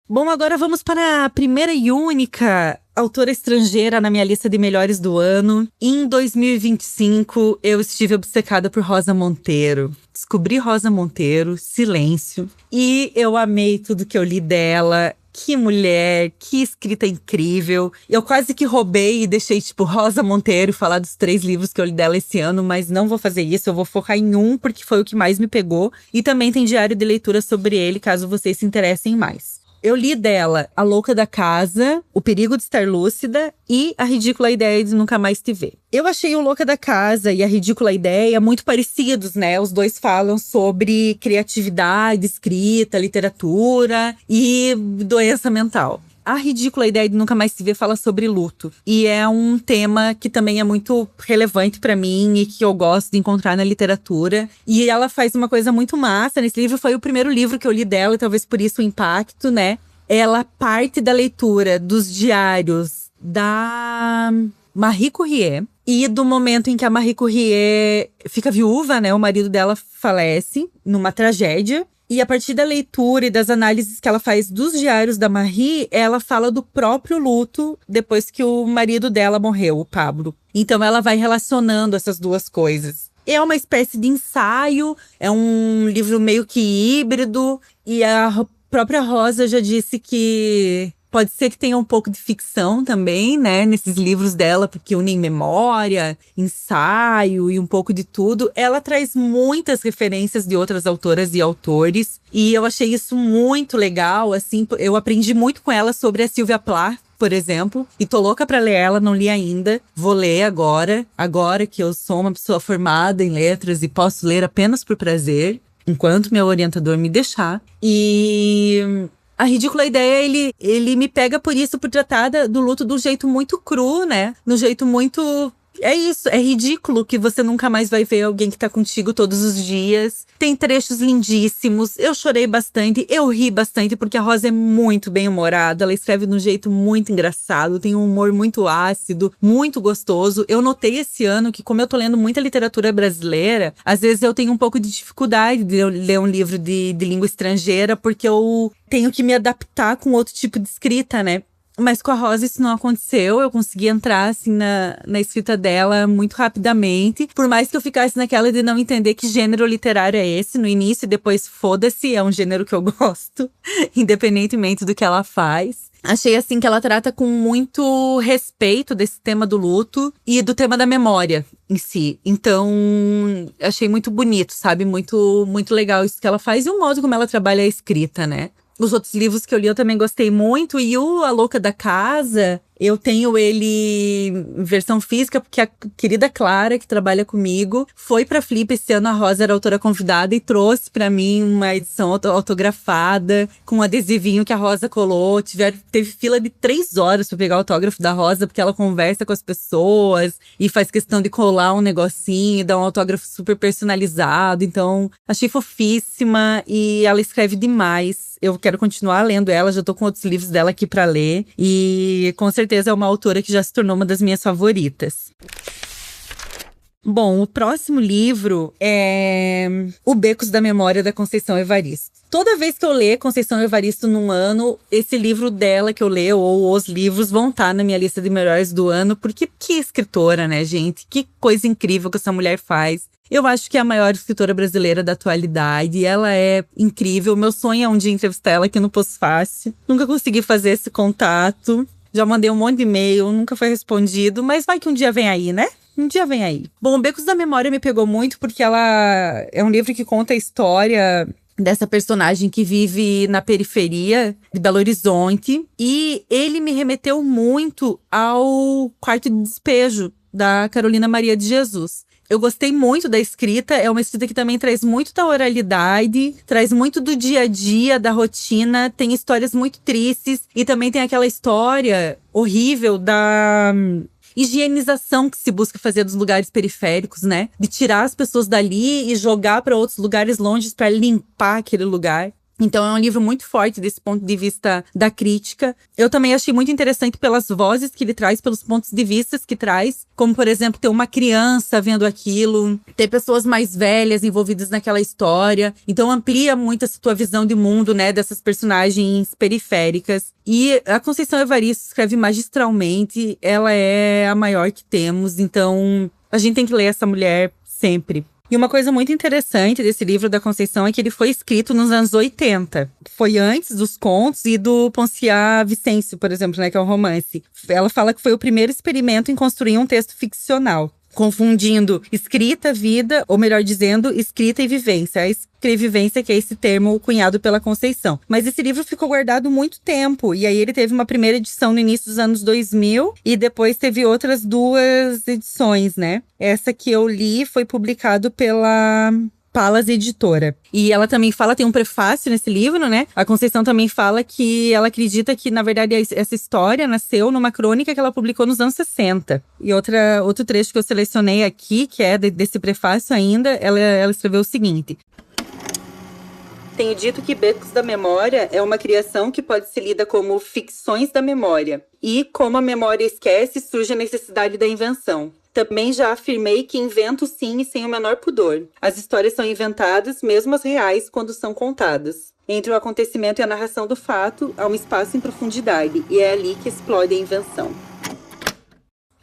[SPEAKER 2] Bom, agora vamos para a primeira e única autora estrangeira na minha lista de melhores do ano. Em 2025, eu estive obcecada por Rosa Monteiro. Descobri Rosa Monteiro, Silêncio. E eu amei tudo que eu li dela. Que mulher, que escrita incrível. Eu quase que roubei e deixei, Rosa Monteiro falar dos 3 livros que eu li dela esse ano, mas não vou fazer isso. Eu vou focar em um, porque foi o que mais me pegou. E também tem diário de leitura sobre ele, caso vocês se interessem mais. Eu li dela A Louca da Casa, O Perigo de Estar Lúcida e A Ridícula Ideia de Nunca Mais Te Ver. Eu achei O Louca da Casa e A Ridícula Ideia muito parecidos, né? Os dois falam sobre criatividade, escrita, literatura e doença mental. A Ridícula Ideia de Nunca Mais Se Ver fala sobre luto. E é um tema que também é muito relevante pra mim e que eu gosto de encontrar na literatura. E ela faz uma coisa muito massa. Nesse livro foi o primeiro livro que eu li dela, e talvez por isso o impacto, né? Ela parte da leitura dos diários da Marie Curie. E do momento em que a Marie Curie fica viúva, né? O marido dela falece numa tragédia. E a partir da leitura e das análises que ela faz dos diários da Marie, ela fala do próprio luto depois que o marido dela morreu, o Pablo. Então ela vai relacionando essas duas coisas. É uma espécie de ensaio, é um livro meio que híbrido. E a própria Rosa já disse que pode ser que tenha um pouco de ficção também, né, nesses livros dela, porque unem memória, ensaio e um pouco de tudo. Ela traz muitas referências de outras autoras e autores, e eu achei isso muito legal, assim, eu aprendi muito com ela sobre a Sylvia Plath, por exemplo, e tô louca pra ler ela, não li ainda. Vou ler agora que eu sou uma pessoa formada em letras e posso ler apenas por prazer, enquanto meu orientador me deixar. E A Ridícula Ideia, ele me pega por isso, por tratar do luto do jeito muito cru, né? No jeito muito... É isso, é ridículo que você nunca mais vai ver alguém que tá contigo todos os dias. Tem trechos lindíssimos, eu chorei bastante, eu ri bastante, porque a Rosa é muito bem-humorada, ela escreve de um jeito muito engraçado, tem um humor muito ácido, muito gostoso. Eu notei esse ano que, como eu tô lendo muita literatura brasileira, às vezes eu tenho um pouco de dificuldade de ler um livro de língua estrangeira, porque eu tenho que me adaptar com outro tipo de escrita, né? Mas com a Rosa isso não aconteceu, eu consegui entrar, assim, na escrita dela muito rapidamente. Por mais que eu ficasse naquela de não entender que gênero literário é esse no início, e depois foda-se, é um gênero que eu gosto, independentemente do que ela faz. Achei, assim, que ela trata com muito respeito desse tema do luto e do tema da memória em si. Então, achei muito bonito, sabe? Muito, muito legal isso que ela faz e o modo como ela trabalha a escrita, né? Os outros livros que eu li eu também gostei muito. E o A Louca da Casa, eu tenho ele em versão física, porque a querida Clara, que trabalha comigo, foi pra Flip esse ano. A Rosa era a autora convidada e trouxe pra mim uma edição autografada, com um adesivinho que a Rosa colou. Teve fila de 3 horas pra pegar o autógrafo da Rosa, porque ela conversa com as pessoas e faz questão de colar um negocinho, dar um autógrafo super personalizado. Então, achei fofíssima e ela escreve demais. Eu quero continuar lendo ela, já tô com outros livros dela aqui pra ler. E com certeza é uma autora que já se tornou uma das minhas favoritas. Bom, o próximo livro é O Becos da Memória, da Conceição Evaristo. Toda vez que eu ler Conceição Evaristo num ano, esse livro dela que eu leio, ou os livros, vão estar na minha lista de melhores do ano. Porque que escritora, né, gente? Que coisa incrível que essa mulher faz. Eu acho que é a maior escritora brasileira da atualidade. Ela é incrível. Meu sonho é um dia entrevistar ela aqui no Poço Fácil. Nunca consegui fazer esse contato. Já mandei um monte de e-mail, nunca foi respondido. Mas vai que um dia vem aí, né? Um dia vem aí. Bom, Becos da Memória me pegou muito porque ela é um livro que conta a história dessa personagem que vive na periferia de Belo Horizonte. E ele me remeteu muito ao Quarto de Despejo, da Carolina Maria de Jesus. Eu gostei muito da escrita, é uma escrita que também traz muito da oralidade, traz muito do dia a dia, da rotina, tem histórias muito tristes e também tem aquela história horrível da higienização que se busca fazer dos lugares periféricos, né? De tirar as pessoas dali e jogar para outros lugares longe para limpar aquele lugar. Então é um livro muito forte desse ponto de vista da crítica. Eu também achei muito interessante pelas vozes que ele traz, pelos pontos de vista que traz. Como, por exemplo, ter uma criança vendo aquilo, ter pessoas mais velhas envolvidas naquela história. Então amplia muito essa tua visão de mundo, né, dessas personagens periféricas. E a Conceição Evaristo escreve magistralmente. Ela é a maior que temos. Então a gente tem que ler essa mulher sempre. E uma coisa muito interessante desse livro da Conceição é que ele foi escrito nos anos 80. Foi antes dos contos e do Ponciá Vicêncio, por exemplo, né, que é um romance. Ela fala que foi o primeiro experimento em construir um texto ficcional, confundindo escrita, vida, ou melhor dizendo, escrita e vivência. A escrevivência, que é esse termo cunhado pela Conceição. Mas esse livro ficou guardado muito tempo, e aí ele teve uma primeira edição no início dos anos 2000, e depois teve outras 2 edições, né? Essa que eu li foi publicado pela Palas Editora. E ela também fala, tem um prefácio nesse livro, né? A Conceição também fala que ela acredita que, na verdade, essa história nasceu numa crônica que ela publicou nos anos 60. E outro trecho que eu selecionei aqui, que é desse prefácio ainda, ela escreveu o seguinte: tenho dito que Becos da Memória é uma criação que pode ser lida como ficções da memória. E, como a memória esquece, surge a necessidade da invenção. Também já afirmei que invento sim e sem o menor pudor. As histórias são inventadas, mesmo as reais, quando são contadas. Entre o acontecimento e a narração do fato, há um espaço em profundidade, e é ali que explode a invenção.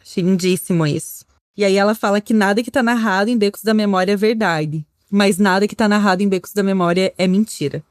[SPEAKER 2] Achei lindíssimo isso. E aí ela fala que nada que tá narrado em Becos da Memória é verdade, mas nada que tá narrado em Becos da Memória é mentira.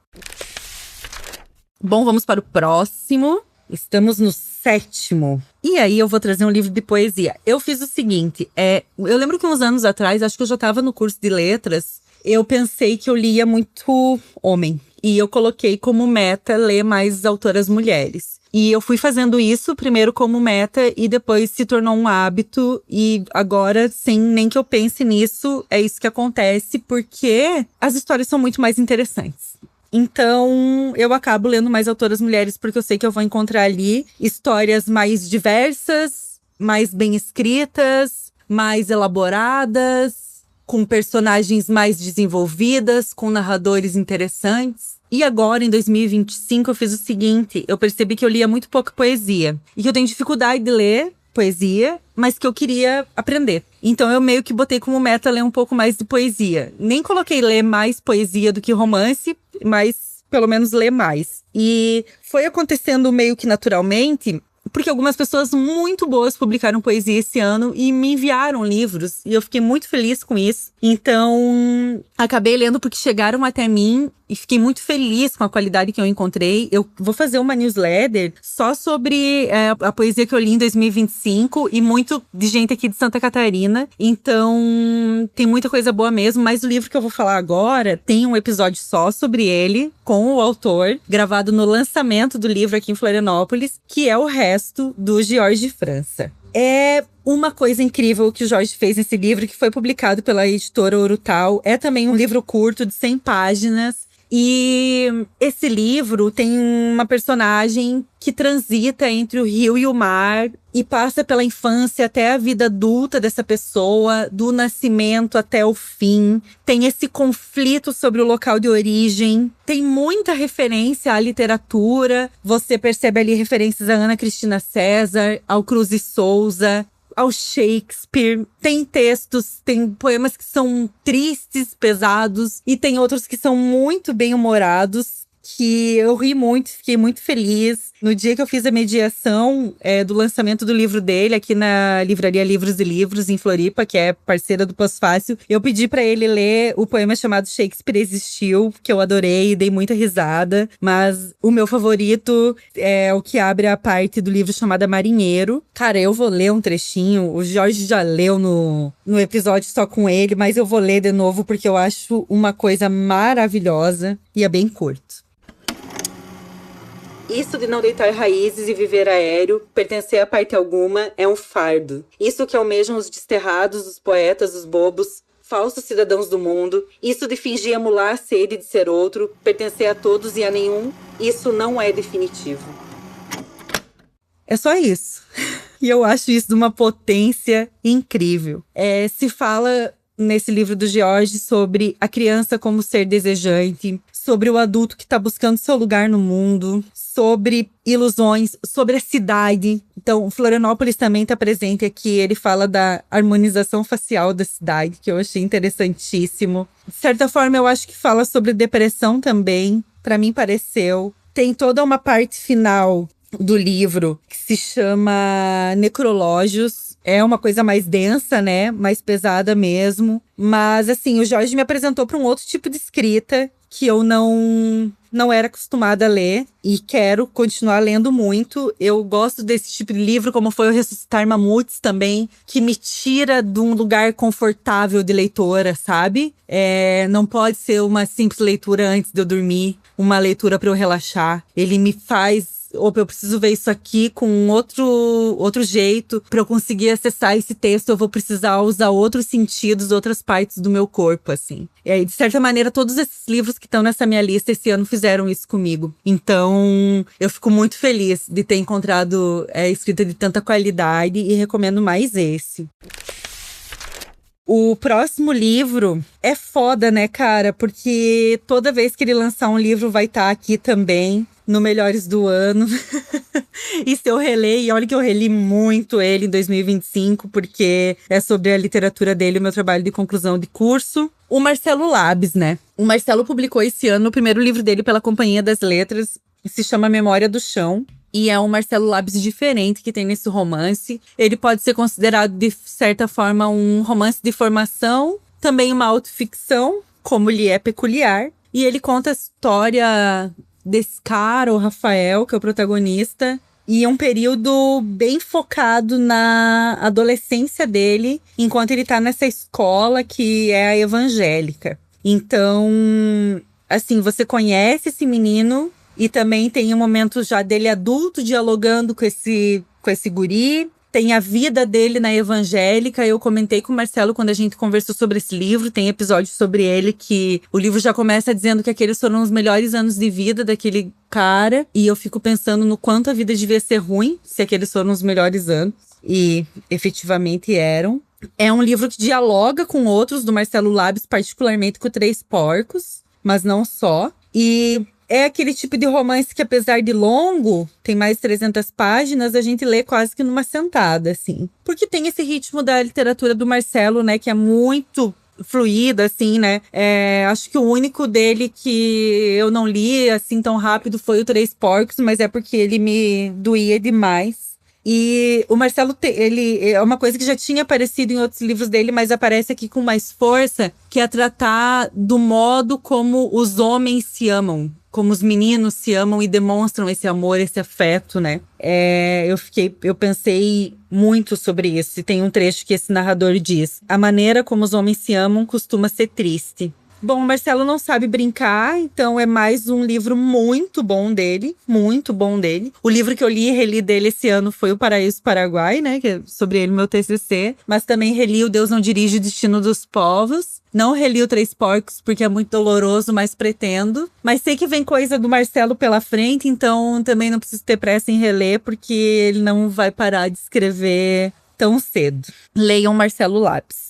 [SPEAKER 2] Bom, vamos para o próximo. Estamos no 7º. E aí eu vou trazer um livro de poesia. Eu fiz o seguinte, eu lembro que uns anos atrás, acho que eu já estava no curso de letras, eu pensei que eu lia muito homem. E eu coloquei como meta ler mais autoras mulheres. E eu fui fazendo isso primeiro como meta e depois se tornou um hábito. E agora, sem nem que eu pense nisso, é isso que acontece, porque as histórias são muito mais interessantes. Então, eu acabo lendo mais autoras mulheres porque eu sei que eu vou encontrar ali histórias mais diversas, mais bem escritas, mais elaboradas, com personagens mais desenvolvidas, com narradores interessantes. E agora, em 2025, eu fiz o seguinte, eu percebi que eu lia muito pouca poesia. E que eu tenho dificuldade de ler poesia, mas que eu queria aprender. Então eu meio que botei como meta ler um pouco mais de poesia. Nem coloquei ler mais poesia do que romance, mas pelo menos ler mais. E foi acontecendo meio que naturalmente. porque algumas pessoas muito boas publicaram poesia esse ano e me enviaram livros. E eu fiquei muito feliz com isso. Então, acabei lendo porque chegaram até mim e fiquei muito feliz com a qualidade que eu encontrei. Eu vou fazer uma newsletter só sobre a poesia que eu li em 2025 e muito de gente aqui de Santa Catarina. Então, tem muita coisa boa mesmo. Mas o livro que eu vou falar agora tem um episódio só sobre ele, com o autor, gravado no lançamento do livro aqui em Florianópolis, que é O Resto, do George França. É uma coisa incrível que o Jorge fez nesse livro, que foi publicado pela editora Urutau. É também um livro curto de 100 páginas. E esse livro tem uma personagem que transita entre o rio e o mar e passa pela infância até a vida adulta dessa pessoa, do nascimento até o fim. Tem esse conflito sobre o local de origem. Tem muita referência à literatura. Você percebe ali referências a Ana Cristina César, ao Cruz e Souza, ao Shakespeare. Tem textos, tem poemas que são tristes, pesados, e tem outros que são muito bem-humorados, que eu ri muito, fiquei muito feliz. No dia que eu fiz a mediação do lançamento do livro dele, aqui na livraria Livros e Livros, em Floripa, que é parceira do Pós-Fácil, eu pedi pra ele ler o poema chamado Shakespeare Existiu, que eu adorei e dei muita risada. Mas o meu favorito é o que abre a parte do livro chamada Marinheiro. Cara, eu vou ler um trechinho, o Jorge já leu no episódio só com ele, mas eu vou ler de novo porque eu acho uma coisa maravilhosa e é bem curto. Isso de não deitar raízes e viver aéreo, pertencer a parte alguma, é um fardo. Isso que almejam os desterrados, os poetas, os bobos, falsos cidadãos do mundo. Isso de fingir emular a sede de ser outro, pertencer a todos e a nenhum, isso não é definitivo. É só isso. E eu acho isso de uma potência incrível. Se fala nesse livro do George sobre a criança como ser desejante, sobre o adulto que está buscando seu lugar no mundo, sobre ilusões, sobre a cidade. Então, Florianópolis também está presente aqui. Ele fala da harmonização facial da cidade, que eu achei interessantíssimo. De certa forma, eu acho que fala sobre depressão também. Para mim, pareceu. Tem toda uma parte final do livro que se chama Necrológios. É uma coisa mais densa, né? Mais pesada mesmo. Mas, assim, o Jorge me apresentou para um outro tipo de escrita que eu não era acostumada a ler e quero continuar lendo muito. Eu gosto desse tipo de livro, como foi o Ressuscitar Mamutes também, que me tira de um lugar confortável de leitora, sabe? Não pode ser uma simples leitura antes de eu dormir, uma leitura para eu relaxar. Ele me faz... Opa, eu preciso ver isso aqui com outro jeito. Para eu conseguir acessar esse texto, eu vou precisar usar outros sentidos, outras partes do meu corpo, assim. E aí, de certa maneira, todos esses livros que estão nessa minha lista esse ano fizeram isso comigo. Então, eu fico muito feliz de ter encontrado escrita de tanta qualidade e recomendo mais esse. O próximo livro é foda, né, cara? Porque toda vez que ele lançar um livro vai estar aqui também, no Melhores do Ano. E se eu reler, e olha que eu reli muito ele em 2025, porque é sobre a literatura dele, o meu trabalho de conclusão de curso. O Marcelo Labs, né? O Marcelo publicou esse ano o primeiro livro dele pela Companhia das Letras, que se chama Memória do Chão. E é um Marcelo Labs diferente que tem nesse romance. Ele pode ser considerado, de certa forma, um romance de formação, também uma autoficção, como lhe é peculiar. E ele conta a história desse cara, o Rafael, que é o protagonista, e é um período bem focado na adolescência dele, enquanto ele tá nessa escola que é a evangélica. Então, assim, você conhece esse menino e também tem um momento já dele adulto dialogando com esse guri. Tem a vida dele na evangélica. Eu comentei com o Marcelo quando a gente conversou sobre esse livro. Tem episódio sobre ele que o livro já começa dizendo que aqueles foram os melhores anos de vida daquele cara. E eu fico pensando no quanto a vida devia ser ruim se aqueles foram os melhores anos. E efetivamente eram. É um livro que dialoga com outros do Marcelo Labs, particularmente com o Três Porcos, mas não só. E é aquele tipo de romance que, apesar de longo, tem mais de 300 páginas, a gente lê quase que numa sentada, assim. Porque tem esse ritmo da literatura do Marcelo, né, que é muito fluida, assim, né? Acho que o único dele que eu não li, assim, tão rápido foi o Três Porcos, mas é porque ele me doía demais. E o Marcelo, ele é uma coisa que já tinha aparecido em outros livros dele, mas aparece aqui com mais força, que é tratar do modo como os homens se amam, como os meninos se amam e demonstram esse amor, esse afeto, né? Eu pensei muito sobre isso. E tem um trecho que esse narrador diz: a maneira como os homens se amam costuma ser triste. Bom, o Marcelo não sabe brincar, então é mais um livro muito bom dele, muito bom dele. O livro que eu li e reli dele esse ano foi O Paraíso Paraguai, né, que é sobre ele, meu TCC. Mas também reli O Deus Não Dirige o Destino dos Povos. Não reli o Três Porcos porque é muito doloroso, mas pretendo. Mas sei que vem coisa do Marcelo pela frente, então também não preciso ter pressa em reler, porque ele não vai parar de escrever tão cedo. Leiam Marcelo Lapes.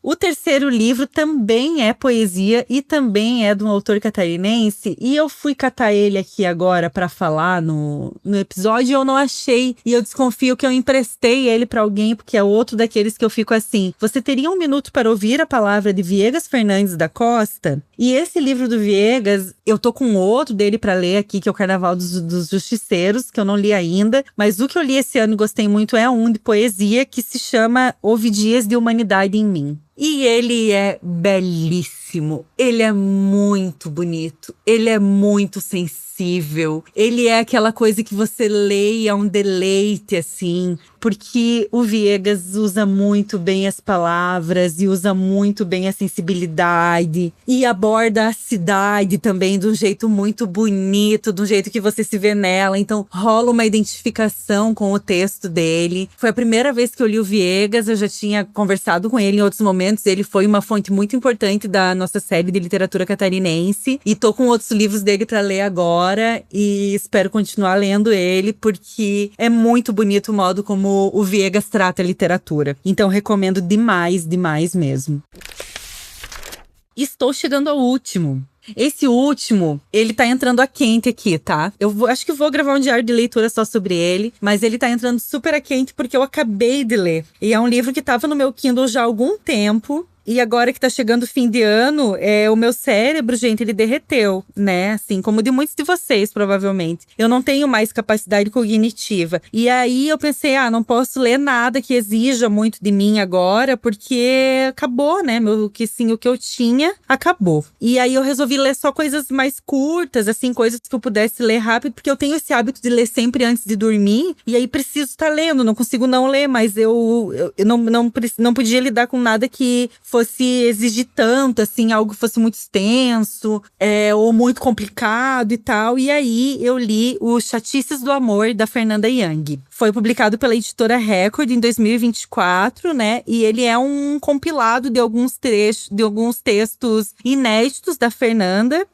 [SPEAKER 2] O terceiro livro também é poesia e também é de um autor catarinense. E eu fui catar ele aqui agora para falar no episódio e eu não achei. E eu desconfio que eu emprestei ele para alguém, porque é outro daqueles que eu fico assim: você teria um minuto para ouvir a palavra de Viegas Fernandes da Costa? E esse livro do Viegas, eu tô com outro dele para ler aqui, que é o Carnaval dos Justiceiros, que eu não li ainda. Mas o que eu li esse ano e gostei muito é um de poesia que se chama Houve Dias de Humanidade em Mim. E ele é belíssimo, ele é muito bonito, ele é muito sensível, ele é aquela coisa que você lê e é um deleite, assim, porque o Viegas usa muito bem as palavras e usa muito bem a sensibilidade e aborda a cidade também de um jeito muito bonito, de um jeito que você se vê nela, então rola uma identificação com o texto dele. Foi a primeira vez que eu li o Viegas, eu já tinha conversado com ele em outros momentos, ele foi uma fonte muito importante da nossa série de literatura catarinense e tô com outros livros dele para ler agora e espero continuar lendo ele, porque é muito bonito o modo como o Viegas trata a literatura. Então recomendo demais, demais mesmo. Estou chegando ao último. Esse último, ele tá entrando a quente aqui, tá? Acho que vou gravar um diário de leitura só sobre ele, mas ele tá entrando super a quente porque eu acabei de ler. E é um livro que tava no meu Kindle já há algum tempo. E agora que tá chegando o fim de ano, o meu cérebro, gente, ele derreteu, né? Assim, como de muitos de vocês, provavelmente. Eu não tenho mais capacidade cognitiva. E aí eu pensei, não posso ler nada que exija muito de mim agora, porque acabou, né? O que eu tinha, acabou. E aí eu resolvi ler só coisas mais curtas, assim, coisas que eu pudesse ler rápido, porque eu tenho esse hábito de ler sempre antes de dormir, e aí preciso estar lendo, não consigo não ler, mas eu não podia lidar com nada que fosse exigir tanto, assim, algo que fosse muito extenso, ou muito complicado e tal. E aí eu li o Chatices do Amor, da Fernanda Young. Foi publicado pela editora Record em 2024, né? E ele é um compilado de alguns textos inéditos da Fernanda,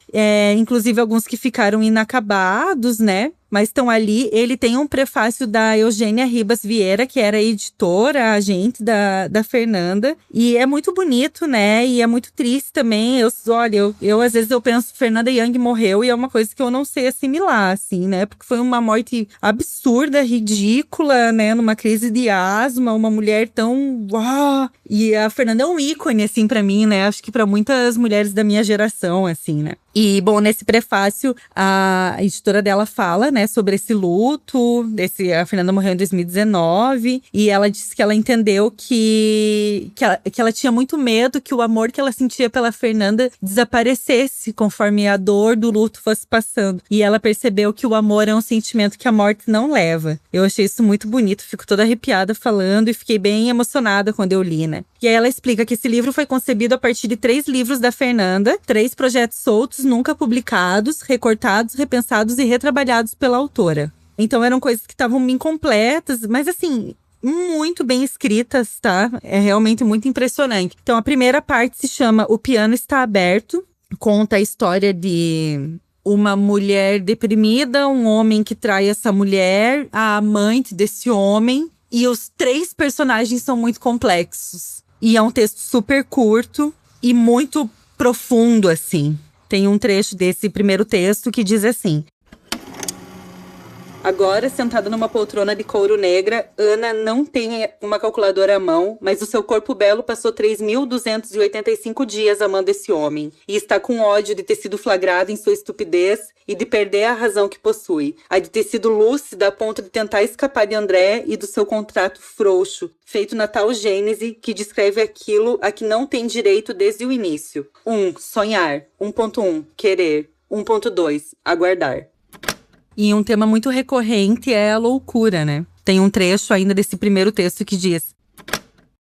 [SPEAKER 2] inclusive alguns que ficaram inacabados, né? Mas estão ali. Ele tem um prefácio da Eugênia Ribas Vieira, que era editora, agente da Fernanda. E é muito bonito, né? E é muito triste também. Eu às vezes eu penso, Fernanda Young morreu e é uma coisa que eu não sei assimilar, assim, né? Porque foi uma morte absurda, ridícula, né? Numa crise de asma, uma mulher tão... Uau! E a Fernanda é um ícone, assim, pra mim, né? Acho que pra muitas mulheres da minha geração, assim, né? E, bom, nesse prefácio, a editora dela fala, né, sobre esse luto. A Fernanda morreu em 2019 e ela disse que ela entendeu que ela tinha muito medo que o amor que ela sentia pela Fernanda desaparecesse conforme a dor do luto fosse passando. E ela percebeu que o amor é um sentimento que a morte não leva. Eu achei isso muito bonito, fico toda arrepiada falando e fiquei bem emocionada quando eu li, né? E aí ela explica que esse livro foi concebido a partir de 3 livros da Fernanda, 3 projetos soltos, nunca publicados, recortados, repensados e retrabalhados pela autora. Então eram coisas que estavam incompletas, mas assim, muito bem escritas, tá? É realmente muito impressionante. Então a primeira parte se chama O Piano Está Aberto, conta a história de uma mulher deprimida, um homem que trai essa mulher, a amante desse homem, e os 3 personagens são muito complexos. E é um texto super curto e muito profundo, assim. Tem um trecho desse primeiro texto que diz assim: Agora, sentada numa poltrona de couro negra, Ana não tem uma calculadora à mão, mas o seu corpo belo passou 3.285 dias amando esse homem. E está com ódio de ter sido flagrado em sua estupidez e de perder a razão que possui. A de ter sido lúcida a ponto de tentar escapar de André e do seu contrato frouxo, feito na tal Gênese que descreve aquilo a que não tem direito desde o início. 1. Sonhar. 1.1. Querer. 1.2. Aguardar.
[SPEAKER 1] E um tema muito recorrente é a loucura, né? Tem um trecho ainda desse primeiro texto que diz: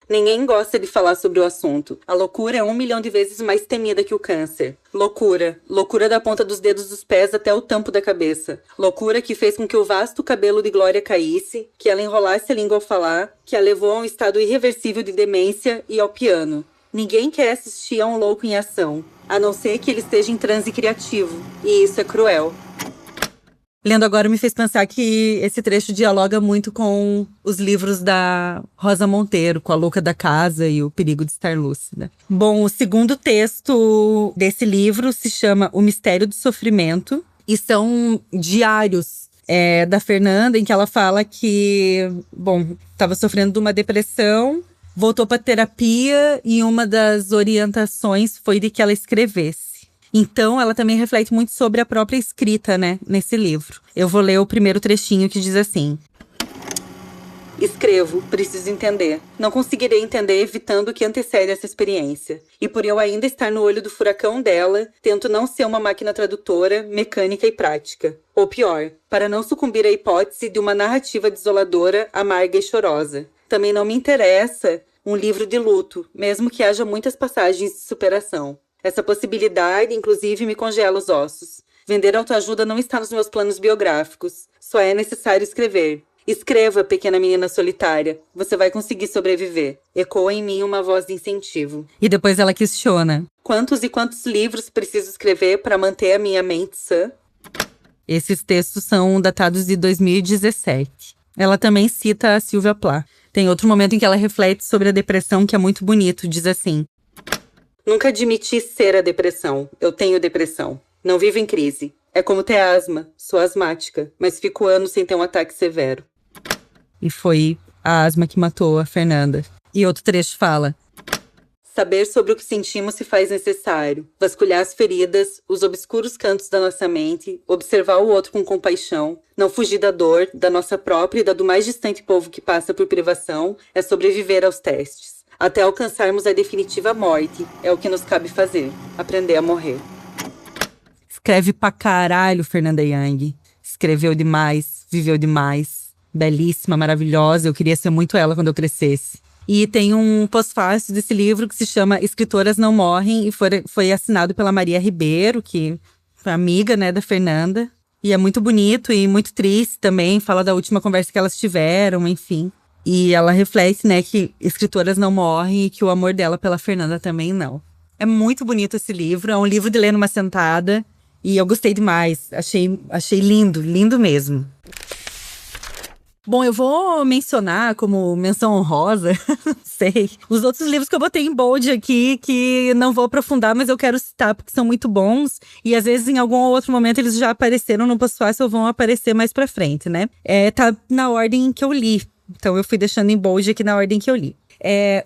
[SPEAKER 2] ninguém gosta de falar sobre o assunto. A loucura é 1 milhão de vezes mais temida que o câncer. Loucura. Loucura da ponta dos dedos dos pés até o tampo da cabeça. Loucura que fez com que o vasto cabelo de Glória caísse, que ela enrolasse a língua ao falar, que a levou a um estado irreversível de demência e ao piano. Ninguém quer assistir a um louco em ação, a não ser que ele esteja em transe criativo. E isso é cruel.
[SPEAKER 1] Lendo agora me fez pensar que esse trecho dialoga muito com os livros da Rosa Monteiro, com A Louca da Casa e O Perigo de Estar Lúcida. Bom, o segundo texto desse livro se chama O Mistério do Sofrimento e são diários da Fernanda, em que ela fala que, estava sofrendo de uma depressão, voltou para terapia e uma das orientações foi de que ela escrevesse. Então, ela também reflete muito sobre a própria escrita, né, nesse livro. Eu vou ler o primeiro trechinho que diz assim:
[SPEAKER 2] escrevo, preciso entender. Não conseguirei entender evitando o que antecede essa experiência. E por eu ainda estar no olho do furacão dela, tento não ser uma máquina tradutora, mecânica e prática. Ou pior, para não sucumbir à hipótese de uma narrativa desoladora, amarga e chorosa. Também não me interessa um livro de luto, mesmo que haja muitas passagens de superação. Essa possibilidade, inclusive, me congela os ossos. Vender autoajuda não está nos meus planos biográficos. Só é necessário escrever. Escreva, pequena menina solitária. Você vai conseguir sobreviver. Ecoa em mim uma voz de incentivo.
[SPEAKER 1] E depois ela questiona:
[SPEAKER 2] quantos e quantos livros preciso escrever para manter a minha mente sã?
[SPEAKER 1] Esses textos são datados de 2017. Ela também cita a Sylvia Plath. Tem outro momento em que ela reflete sobre a depressão que é muito bonito. Diz assim:
[SPEAKER 2] nunca admiti ser a depressão. Eu tenho depressão. Não vivo em crise. É como ter asma. Sou asmática, mas fico anos sem ter um ataque severo.
[SPEAKER 1] E foi a asma que matou a Fernanda. E outro trecho fala:
[SPEAKER 2] saber sobre o que sentimos se faz necessário. Vasculhar as feridas, os obscuros cantos da nossa mente, observar o outro com compaixão, não fugir da dor, da nossa própria e da do mais distante povo que passa por privação, é sobreviver aos testes. Até alcançarmos a definitiva morte, é o que nos cabe fazer, aprender a morrer.
[SPEAKER 1] Escreve pra caralho, Fernanda Young. Escreveu demais, viveu demais. Belíssima, maravilhosa, eu queria ser muito ela quando eu crescesse. E tem um pós-fácil desse livro que se chama Escritoras Não Morrem e foi assinado pela Maria Ribeiro, que foi amiga, né, da Fernanda. E é muito bonito e muito triste também, fala da última conversa que elas tiveram, enfim. E ela reflete, né, que escritoras não morrem e que o amor dela pela Fernanda também não. É muito bonito esse livro, é um livro de ler numa sentada. E eu gostei demais, achei lindo, lindo mesmo. Bom, eu vou mencionar como menção honrosa, não sei, os outros livros que eu botei em bold aqui, que não vou aprofundar, mas eu quero citar porque são muito bons. E às vezes em algum outro momento eles já apareceram no pós-fácil ou vão aparecer mais pra frente, né? Tá na ordem que eu li. Então eu fui deixando em bold aqui na ordem que eu li.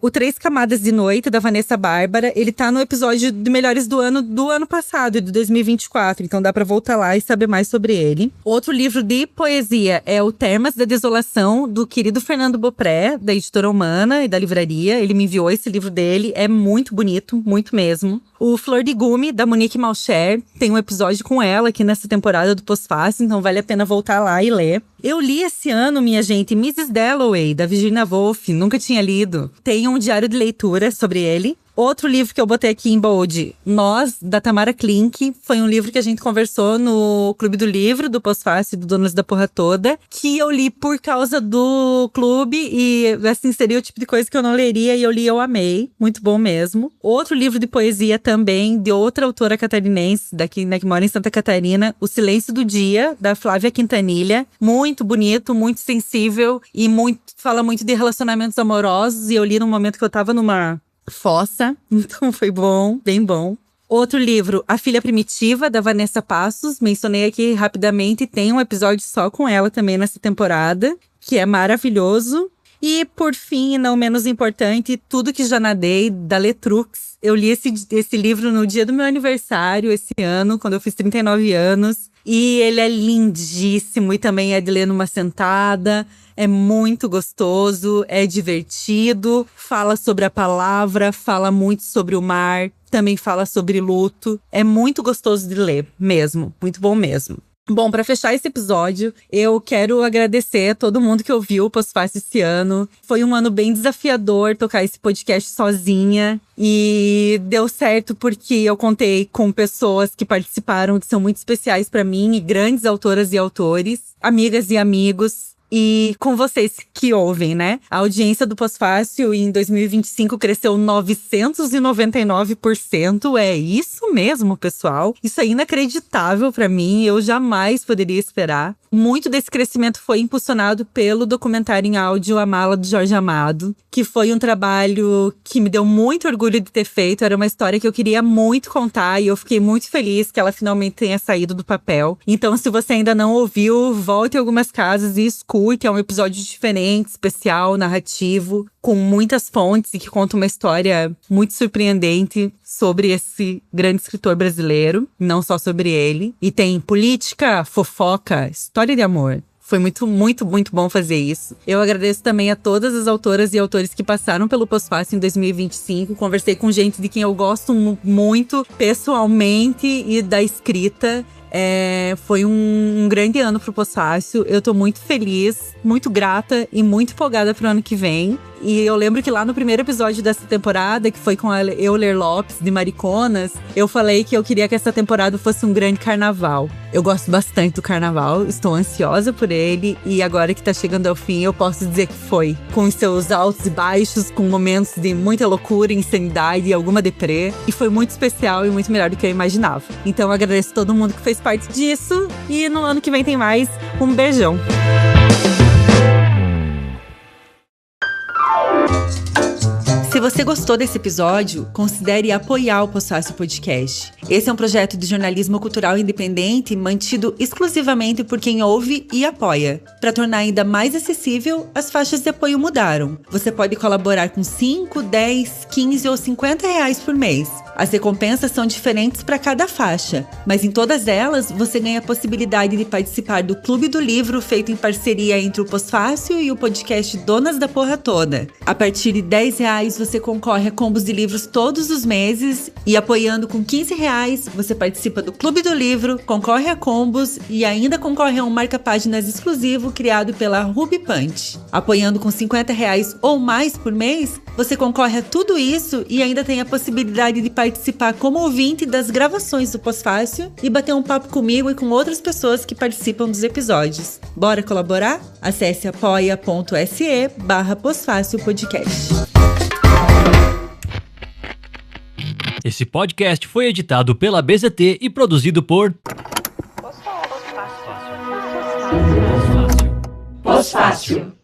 [SPEAKER 1] O Três Camadas de Noite, da Vanessa Bárbara, ele tá no episódio de Melhores do ano passado, de 2024. Então dá pra voltar lá e saber mais sobre ele. Outro livro de poesia é o Termas da Desolação, do querido Fernando Bopré, da Editora Humana e da livraria. Ele me enviou esse livro dele, é muito bonito, muito mesmo. O Flor de Gume, da Monique Malcher, tem um episódio com ela aqui nessa temporada do Pós-Fácil, então vale a pena voltar lá e ler. Eu li esse ano, minha gente, Mrs. Dalloway, da Virginia Woolf, nunca tinha lido. Tem um diário de leitura sobre ele. Outro livro que eu botei aqui em bold, Nós, da Tamara Klink. Foi um livro que a gente conversou no Clube do Livro, do Pós-Fácil, do Donos da Porra Toda. Que eu li por causa do clube e, assim, seria o tipo de coisa que eu não leria. E eu li e eu amei. Muito bom mesmo. Outro livro de poesia também, de outra autora catarinense, daqui, né, que mora em Santa Catarina. O Silêncio do Dia, da Flávia Quintanilha. Muito bonito, muito sensível e fala muito de relacionamentos amorosos. E eu li num momento que eu tava numa fossa, então foi bom, bem bom.
[SPEAKER 2] Outro livro, A Filha Primitiva, da Vanessa Passos. Mencionei aqui rapidamente, tem um episódio só com ela também nessa temporada, que é maravilhoso. E, por fim, e não menos importante, Tudo Que Já Nadei, da Letrux. Eu li esse livro no dia do meu aniversário, esse ano, quando eu fiz 39 anos. E ele é lindíssimo e também é de ler numa sentada. É muito gostoso, é divertido, fala sobre a palavra, fala muito sobre o mar, também fala sobre luto. É muito gostoso de ler mesmo, muito bom mesmo. Bom, para fechar esse episódio, eu quero agradecer a todo mundo que ouviu o Pós-Fácil esse ano. Foi um ano bem desafiador tocar esse podcast sozinha. E deu certo porque eu contei com pessoas que participaram, que são muito especiais para mim, e grandes autoras e autores, amigas e amigos. E com vocês que ouvem, né? A audiência do Pós-Fácil em 2025 cresceu 999%. É isso mesmo, pessoal. Isso é inacreditável pra mim. Eu jamais poderia esperar. Muito desse crescimento foi impulsionado pelo documentário em áudio A Mala, do Jorge Amado, que foi um trabalho que me deu muito orgulho de ter feito. Era uma história que eu queria muito contar e eu fiquei muito feliz que ela finalmente tenha saído do papel. Então, se você ainda não ouviu, volte em algumas casas e escute. É um episódio diferente, especial, narrativo, com muitas fontes e que conta uma história muito surpreendente sobre esse grande escritor brasileiro, não só sobre ele. E tem política, fofoca, história de amor. Foi muito, muito, muito bom fazer isso. Eu agradeço também a todas as autoras e autores que passaram pelo Pós-Fácil em 2025. Conversei com gente de quem eu gosto muito pessoalmente e da escrita. Foi um grande ano pro Pós-Fácil. Eu tô muito feliz, muito grata e muito empolgada pro ano que vem. E eu lembro que lá no primeiro episódio dessa temporada, que foi com a Euler Lopes, de Mariconas, eu falei que eu queria que essa temporada fosse um grande carnaval. Eu gosto bastante do carnaval, estou ansiosa por ele. E agora que tá chegando ao fim, eu posso dizer que foi. Com os seus altos e baixos, com momentos de muita loucura, insanidade e alguma deprê. E foi muito especial e muito melhor do que eu imaginava. Então eu agradeço a todo mundo que fez parte disso. E no ano que vem tem mais. Um beijão.
[SPEAKER 1] Se você gostou desse episódio, considere apoiar o Pós-Fácil Podcast. Esse é um projeto de jornalismo cultural independente mantido exclusivamente por quem ouve e apoia. Para tornar ainda mais acessível, as faixas de apoio mudaram. Você pode colaborar com 5, 10, 15 ou 50 reais por mês. As recompensas são diferentes para cada faixa, mas em todas elas você ganha a possibilidade de participar do Clube do Livro feito em parceria entre o Pós-Fácil e o podcast Donas da Porra Toda. A partir de 10 reais você concorre a combos de livros todos os meses e apoiando com 15 reais você participa do Clube do Livro, concorre a combos e ainda concorre a um marca-páginas exclusivo criado pela Ruby Punch. Apoiando com 50 reais ou mais por mês, você concorre a tudo isso e ainda tem a possibilidade de participar como ouvinte das gravações do Pós-Fácil e bater um papo comigo e com outras pessoas que participam dos episódios. Bora colaborar? Acesse apoia.se/Pós-Fácil Podcast.
[SPEAKER 4] Esse podcast foi editado pela BZT e produzido por
[SPEAKER 5] Pós-Fácil.